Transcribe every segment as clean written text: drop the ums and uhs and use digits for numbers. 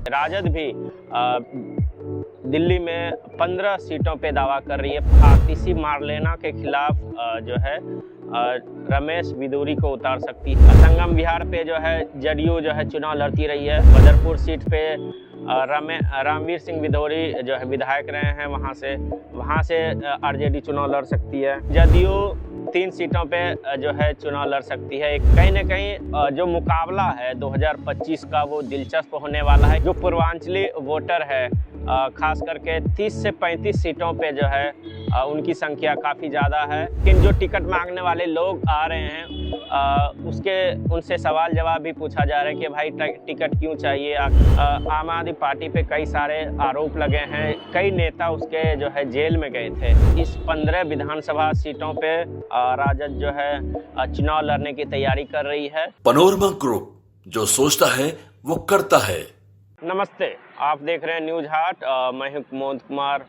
राजद भी दिल्ली में 15 सीटों पे दावा कर रही है। आतिशी मारलेना के खिलाफ जो है रमेश बिधूरी को उतार सकती है। संगम विहार पे जो है जदयू जो है चुनाव लड़ती रही है। बदरपुर सीट पे रामवीर सिंह बिधूरी जो है विधायक रहे हैं, वहाँ से आरजेडी चुनाव लड़ सकती है। जदयू 3 सीटों पे जो है चुनाव लड़ सकती है। कहीं न कहीं जो मुकाबला है 2025 का वो दिलचस्प होने वाला है। जो पूर्वांचली वोटर है खास करके 30 से 35 सीटों पे जो है उनकी संख्या काफ़ी ज़्यादा है। लेकिन जो टिकट मांगने वाले लोग आ रहे हैं उनसे सवाल जवाब भी पूछा जा रहा है कि भाई टिकट क्यों चाहिए। आम आदमी पार्टी पे कई सारे आरोप लगे हैं, कई नेता उसके जो है जेल में गए थे। इस 15 विधानसभा सीटों पे राजद जो है चुनाव लड़ने की तैयारी कर रही है। पैनोरमा ग्रुप, जो सोचता है वो करता है। नमस्ते, आप देख रहे हैं न्यूज हाट। मैं हूं मोहन कुमार।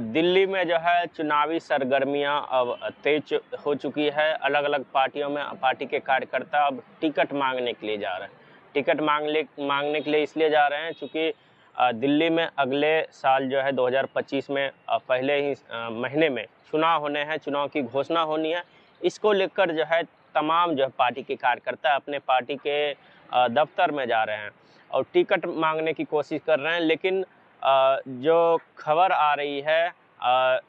दिल्ली में जो है चुनावी सरगर्मियां अब तेज हो चुकी है। अलग अलग पार्टियों में पार्टी के कार्यकर्ता अब टिकट मांगने के लिए जा रहे हैं। टिकट मांगने के लिए इसलिए जा रहे हैं क्योंकि दिल्ली में अगले साल जो है 2025 में पहले ही महीने में चुनाव होने हैं, चुनाव की घोषणा होनी है। इसको लेकर जो है तमाम जो है पार्टी के कार्यकर्ता अपने पार्टी के दफ्तर में जा रहे हैं और टिकट मांगने की कोशिश कर रहे हैं। लेकिन जो खबर आ रही है,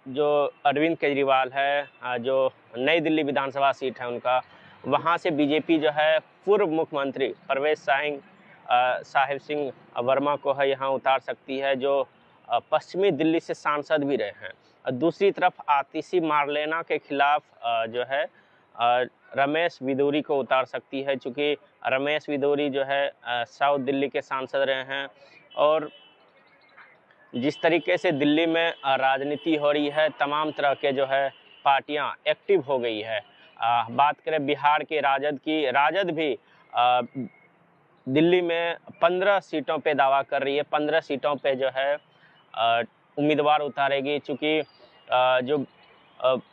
जो अरविंद केजरीवाल है, जो नई दिल्ली विधानसभा सीट है उनका, वहाँ से बीजेपी जो है पूर्व मुख्यमंत्री परवेज साहिब सिंह वर्मा को है यहाँ उतार सकती है, जो पश्चिमी दिल्ली से सांसद भी रहे हैं। दूसरी तरफ आतिशी मारलेना के खिलाफ जो है रमेश बिधूरी को उतार सकती है, चूँकि रमेश बिधूरी जो है साउथ दिल्ली के सांसद रहे हैं। और जिस तरीके से दिल्ली में राजनीति हो रही है, तमाम तरह के जो है पार्टियां एक्टिव हो गई है। बात करें बिहार के राजद की, राजद भी दिल्ली में 15 सीटों पे दावा कर रही है। 15 सीटों पे जो है उम्मीदवार उतारेगी, चूँकि जो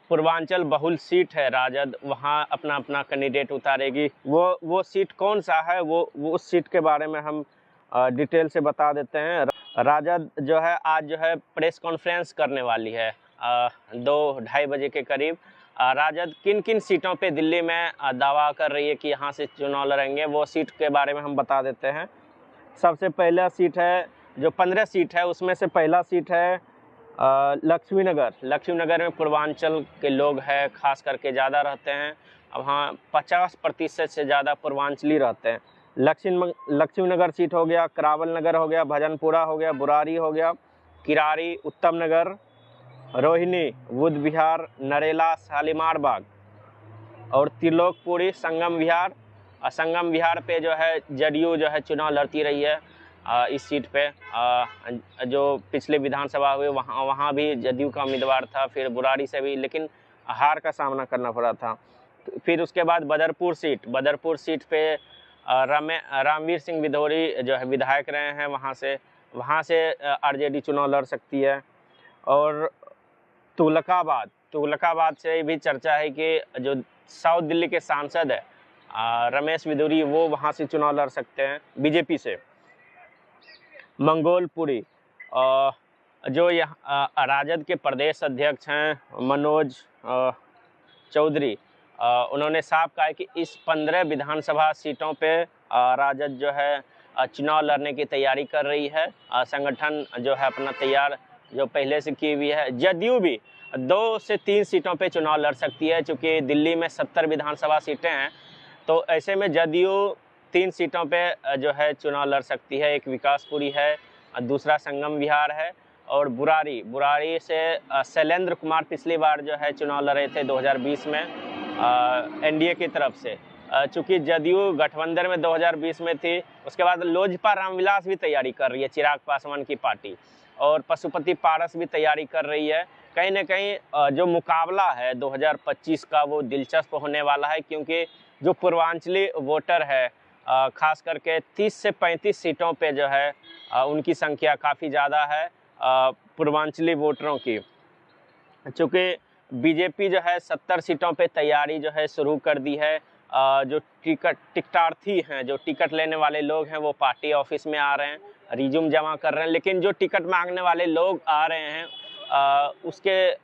पूर्वांचल बहुल सीट है राजद, वहाँ अपना अपना कैंडिडेट उतारेगी। वो सीट कौन सा है, वो उस सीट के बारे में हम डिटेल से बता देते हैं। राजद जो है आज जो है प्रेस कॉन्फ्रेंस करने वाली है 2-2:30 बजे के करीब। राजद किन किन सीटों पे दिल्ली में दावा कर रही है कि यहाँ से चुनाव लड़ेंगे, वो सीट के बारे में हम बता देते हैं। सबसे पहला सीट है, जो 15 सीट है उसमें से पहला सीट है लक्ष्मीनगर में पूर्वांचल के लोग हैं, खास करके ज़्यादा रहते हैं। वहाँ 50% से ज़्यादा पूर्वांचली रहते हैं। लक्ष्मीनगर सीट हो गया, करावल नगर हो गया, भजनपुरा हो गया, बुरारी हो गया, किरारी, उत्तम नगर, रोहिणी, बुद्ध विहार, नरेला, शालीमार बाग और त्रिलोकपुरी, संगम विहार। संगम विहार पे जो है जदयू जो है चुनाव लड़ती रही है। इस सीट पे जो पिछले विधानसभा हुए वहाँ भी जदयू का उम्मीदवार था, फिर बुरारी से भी, लेकिन हार का सामना करना पड़ा था। फिर उसके बाद बदरपुर सीट पे रामवीर सिंह बिधूरी जो है विधायक रहे हैं, वहाँ से आरजेडी चुनाव लड़ सकती है। और तुगलकाबाद से भी चर्चा है कि जो साउथ दिल्ली के सांसद है रमेश बिधूरी, वो वहाँ से चुनाव लड़ सकते हैं बीजेपी से। मंगोलपुरी, जो यहाँ राजद के प्रदेश अध्यक्ष हैं मनोज चौधरी, उन्होंने साफ कहा है कि इस 15 विधानसभा सीटों पे राजद जो है चुनाव लड़ने की तैयारी कर रही है। संगठन जो है अपना तैयार जो पहले से की हुई है। जदयू भी 2 से 3 सीटों पे चुनाव लड़ सकती है, चूँकि दिल्ली में 70 विधानसभा सीटें हैं, तो ऐसे में जदयू 3 सीटों पे जो है चुनाव लड़ सकती है। एक विकासपुरी है, दूसरा संगम विहार है और बुरारी से शैलेंद्र कुमार पिछली बार जो है चुनाव लड़े थे 2020 में एनडीए की तरफ से। चूँकि जदयू गठबंधन में 2020 में थी, उसके बाद लोजपा रामविलास भी तैयारी कर रही है, चिराग पासवान की पार्टी, और पशुपति पारस भी तैयारी कर रही है। कहीं ना कहीं जो मुकाबला है 2025 का वो दिलचस्प होने वाला है, क्योंकि जो पूर्वांचली वोटर है खास करके 30 से 35 सीटों पे जो है उनकी संख्या काफ़ी ज़्यादा है पूर्वांचली वोटरों की। चूँकि बीजेपी जो है 70 सीटों पे तैयारी जो है शुरू कर दी है। जो टिकटार्थी हैं, जो टिकट लेने वाले लोग हैं, वो पार्टी ऑफिस में आ रहे हैं, रिज्यूम जमा कर रहे हैं। लेकिन जो टिकट मांगने वाले लोग आ रहे हैं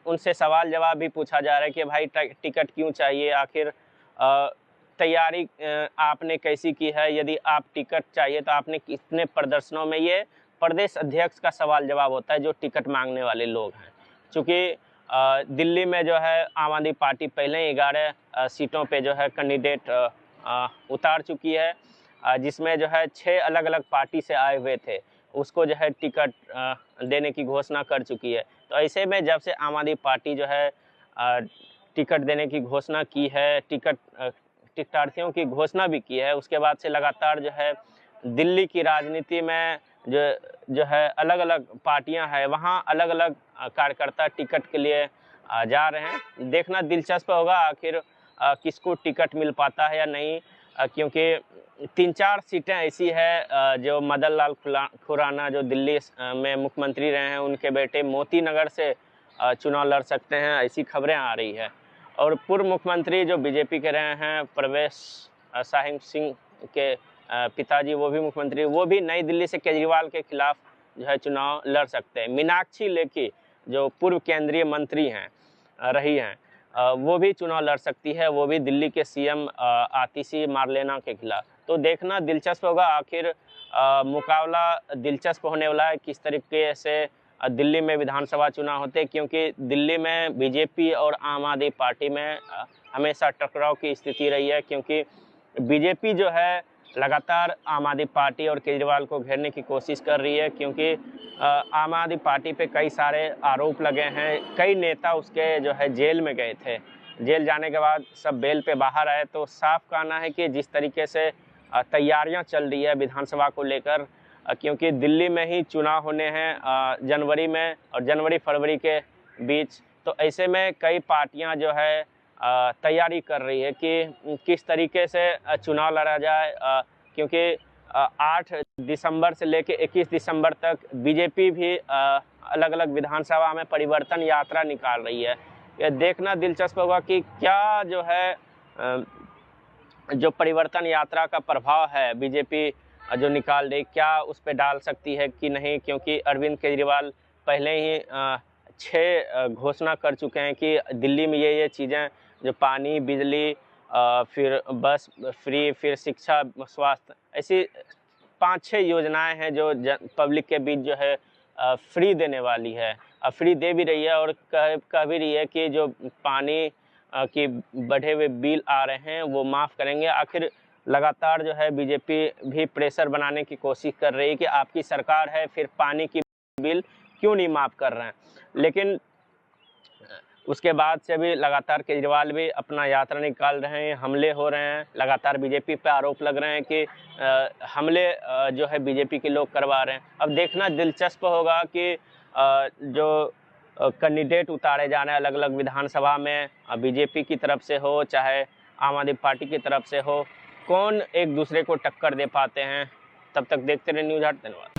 उनसे सवाल जवाब भी पूछा जा रहा है कि भाई टिकट क्यों चाहिए, आखिर तैयारी आपने कैसी की है, यदि आप टिकट चाहिए तो आपने कितने प्रदर्शनों में, ये प्रदेश अध्यक्ष का सवाल जवाब होता है जो टिकट मांगने वाले लोग हैं। चूँकि दिल्ली में जो है आम आदमी पार्टी पहले ही 11 सीटों पे जो है कैंडिडेट उतार चुकी है, जिसमें जो है 6 अलग अलग पार्टी से आए हुए थे, उसको जो है टिकट देने की घोषणा कर चुकी है। तो ऐसे में जब से आम आदमी पार्टी जो है टिकट देने की घोषणा की है, टिकटार्थियों की घोषणा भी की है, उसके बाद से लगातार जो है दिल्ली की राजनीति में जो है अलग अलग पार्टियां हैं, वहां अलग अलग कार्यकर्ता टिकट के लिए जा रहे हैं। देखना दिलचस्प होगा आखिर किसको टिकट मिल पाता है या नहीं, क्योंकि 3-4 सीटें ऐसी है जो मदन लाल खुराना जो दिल्ली में मुख्यमंत्री रहे हैं, उनके बेटे मोती नगर से चुनाव लड़ सकते हैं, ऐसी खबरें आ रही है। और पूर्व मुख्यमंत्री जो बीजेपी के रहे हैं, परवेश साहिब सिंह के पिताजी, वो भी मुख्यमंत्री, वो भी नई दिल्ली से केजरीवाल के खिलाफ जो है चुनाव लड़ सकते हैं। मीनाक्षी लेखी जो पूर्व केंद्रीय मंत्री हैं रही हैं, वो भी चुनाव लड़ सकती है, वो भी दिल्ली के सीएम आतिशी मार्लेना के खिलाफ। तो देखना दिलचस्प होगा, आखिर मुकाबला दिलचस्प होने वाला है किस तरीके से दिल्ली में विधानसभा चुनाव होते हैं, क्योंकि दिल्ली में बीजेपी और आम आदमी पार्टी में हमेशा टकराव की स्थिति रही है, क्योंकि बीजेपी जो है लगातार आम आदमी पार्टी और केजरीवाल को घेरने की कोशिश कर रही है, क्योंकि आम आदमी पार्टी पे कई सारे आरोप लगे हैं, कई नेता उसके जो है जेल में गए थे, जेल जाने के बाद सब बेल पे बाहर आए। तो साफ कहना है कि जिस तरीके से तैयारियां चल रही है विधानसभा को लेकर, क्योंकि दिल्ली में ही चुनाव होने हैं जनवरी में और जनवरी फरवरी के बीच, तो ऐसे में कई पार्टियां जो है तैयारी कर रही है कि किस तरीके से चुनाव लड़ा जाए, क्योंकि 8 दिसंबर से लेकर 21 दिसंबर तक बीजेपी भी अलग अलग विधानसभा में परिवर्तन यात्रा निकाल रही है। यह देखना दिलचस्प होगा कि क्या जो है जो परिवर्तन यात्रा का प्रभाव है बीजेपी जो निकाल रही, क्या उस पर डाल सकती है कि नहीं, क्योंकि अरविंद केजरीवाल पहले ही 6 घोषणा कर चुके हैं कि दिल्ली में ये चीज़ें, जो पानी, बिजली, फिर बस फ्री, फिर शिक्षा, स्वास्थ्य, ऐसी 5-6 योजनाएं हैं जो पब्लिक के बीच जो है फ्री देने वाली है, फ्री दे भी रही है और कह भी रही है कि जो पानी की बढ़े हुए बिल आ रहे हैं वो माफ़ करेंगे। आखिर लगातार जो है बीजेपी भी प्रेशर बनाने की कोशिश कर रही है कि आपकी सरकार है, फिर पानी की बिल क्यों नहीं माफ़ कर रहे हैं। लेकिन उसके बाद से भी लगातार केजरीवाल भी अपना यात्रा निकाल रहे हैं, हमले हो रहे हैं, लगातार बीजेपी पे आरोप लग रहे हैं कि हमले जो है बीजेपी के लोग करवा रहे हैं। अब देखना दिलचस्प होगा कि जो कैंडिडेट उतारे जा रहे हैं अलग अलग विधानसभा में, बीजेपी की तरफ से हो चाहे आम आदमी पार्टी की तरफ से हो, कौन एक दूसरे को टक्कर दे पाते हैं। तब तक देखते रहे न्यूज़ 8। धन्यवाद।